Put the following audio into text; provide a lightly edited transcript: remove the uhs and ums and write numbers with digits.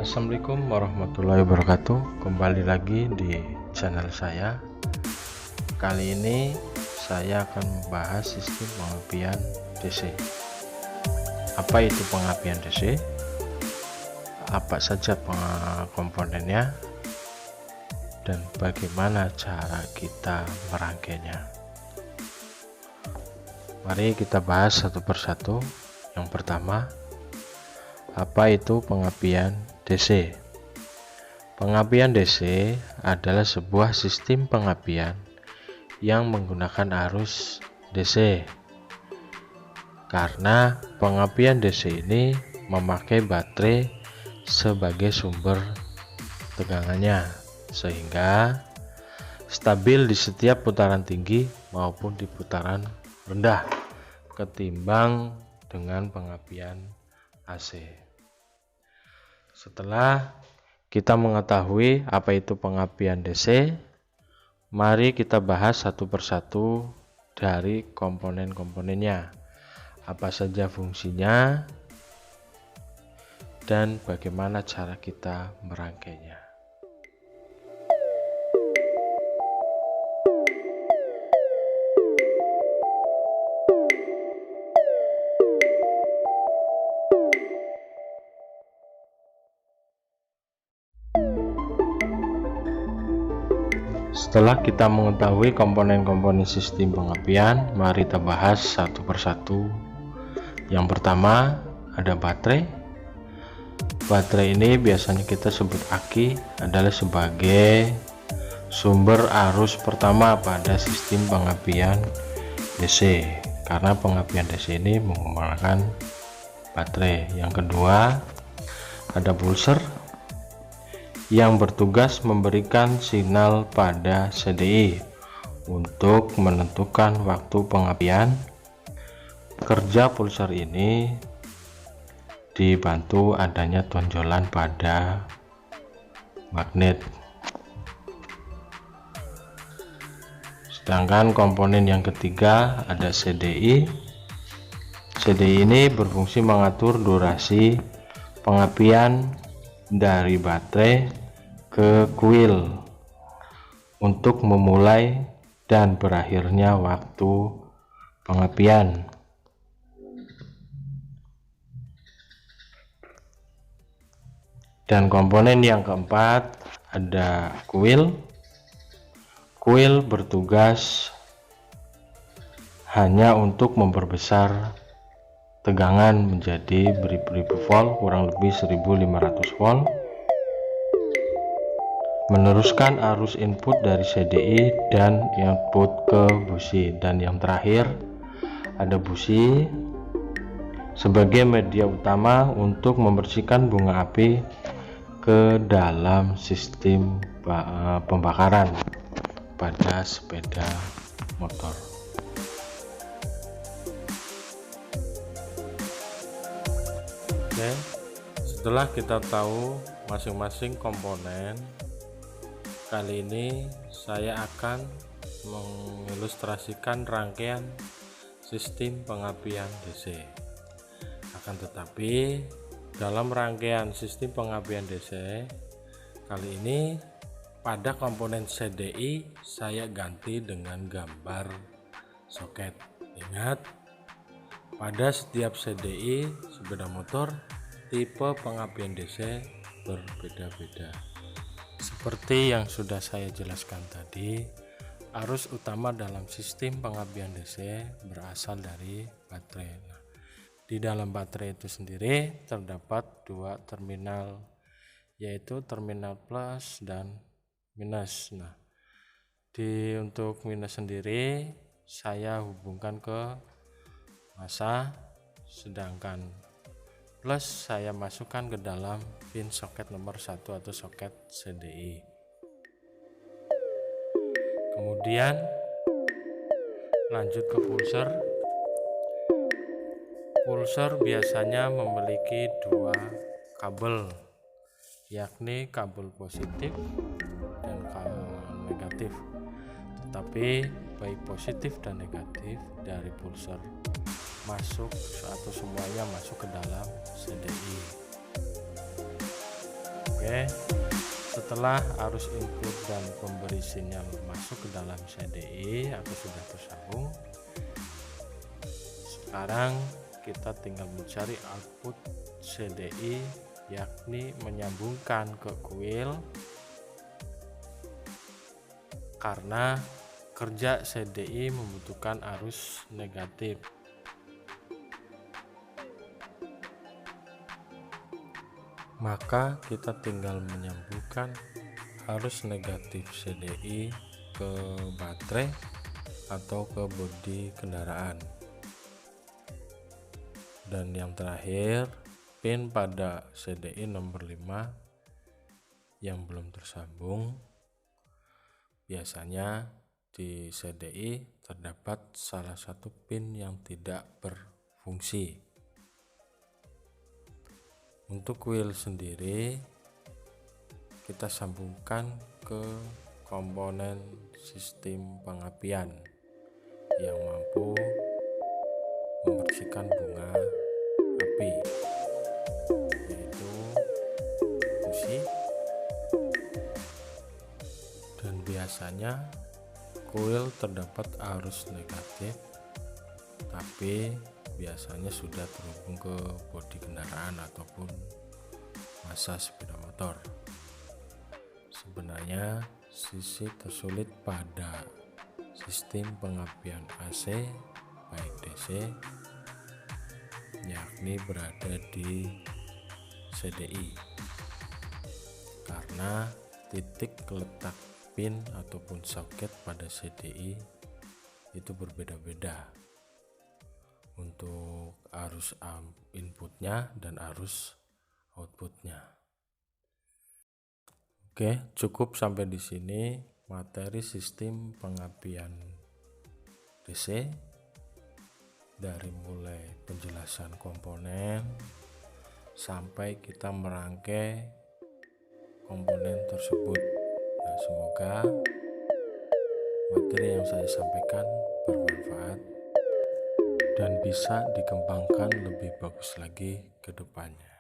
Assalamualaikum warahmatullahi wabarakatuh. Kembali lagi di channel saya. Kali ini saya akan membahas sistem pengapian DC. Apa itu pengapian DC? Apa saja komponennya? Dan bagaimana cara kita merangkainya? Mari kita bahas satu persatu. Yang pertama, apa itu pengapian DC? Pengapian DC adalah sebuah sistem pengapian yang menggunakan arus DC. Karena pengapian DC ini memakai baterai sebagai sumber tegangannya, sehingga stabil di setiap putaran tinggi maupun di putaran rendah ketimbang dengan pengapian AC. Setelah kita mengetahui apa itu pengapian DC, mari kita bahas satu persatu dari komponen-komponennya, apa saja fungsinya, dan bagaimana cara kita merangkainya. Setelah kita mengetahui komponen-komponen sistem pengapian, mari kita bahas satu persatu. Yang pertama ada baterai. Baterai ini biasanya kita sebut aki, adalah sebagai sumber arus pertama pada sistem pengapian DC, karena pengapian DC ini menggunakan baterai. Yang kedua ada pulser yang bertugas memberikan sinyal pada CDI untuk menentukan waktu pengapian. Kerja pulser ini dibantu adanya tonjolan pada magnet. Sedangkan komponen yang ketiga ada CDI. CDI ini berfungsi mengatur durasi pengapian dari baterai ke kuil untuk memulai dan berakhirnya waktu pengapian. Dan komponen yang keempat ada kuil. Kuil bertugas hanya untuk memperbesar tegangan menjadi beribu-ribu volt, kurang lebih 1500 volt, meneruskan arus input dari CDI dan output ke busi. Dan yang terakhir ada busi sebagai media utama untuk membersihkan bunga api ke dalam sistem pembakaran pada sepeda motor. Oke, setelah kita tahu masing-masing komponen, kali ini saya akan mengilustrasikan rangkaian sistem pengapian DC. Akan tetapi dalam rangkaian sistem pengapian DC kali ini, pada komponen CDI saya ganti dengan gambar soket. Ingat, pada setiap CDI sepeda motor tipe pengapian DC berbeda-beda. Seperti yang sudah saya jelaskan tadi, arus utama dalam sistem pengapian DC berasal dari baterai. Nah, di dalam baterai itu sendiri terdapat dua terminal, yaitu terminal plus dan minus. Nah, untuk minus sendiri saya hubungkan ke massa, sedangkan plus saya masukkan ke dalam pin soket nomor 1 atau soket CDI. Kemudian lanjut ke pulser. Pulser biasanya memiliki dua kabel, yakni kabel positif dan kabel negatif. Tetapi baik positif dan negatif dari pulser masuk atau semuanya masuk ke dalam CDI. Oke, setelah arus input dan pemberi sinyal masuk ke dalam CDI atau sudah tersambung, sekarang kita tinggal mencari output CDI, yakni menyambungkan ke kuil, karena kerja CDI membutuhkan arus negatif. Maka kita tinggal menyambungkan arus negatif CDI ke baterai atau ke bodi kendaraan. Dan yang terakhir, pin pada CDI nomor 5 yang belum tersambung. Biasanya di CDI terdapat salah satu pin yang tidak berfungsi. Untuk kuil sendiri kita sambungkan ke komponen sistem pengapian yang mampu membersihkan bunga api, yaitu busi. Dan biasanya kuil terdapat arus negatif, tapi biasanya sudah terhubung ke bodi kendaraan ataupun massa sepeda motor. Sebenarnya sisi tersulit pada sistem pengapian AC baik DC, yakni berada di CDI, karena titik letak pin ataupun soket pada CDI itu berbeda-beda untuk arus inputnya dan arus outputnya. Oke, cukup sampai di sini materi sistem pengapian DC, dari mulai penjelasan komponen sampai kita merangkai komponen tersebut. Nah, semoga materi yang saya sampaikan bermanfaat dan bisa dikembangkan lebih bagus lagi ke depannya.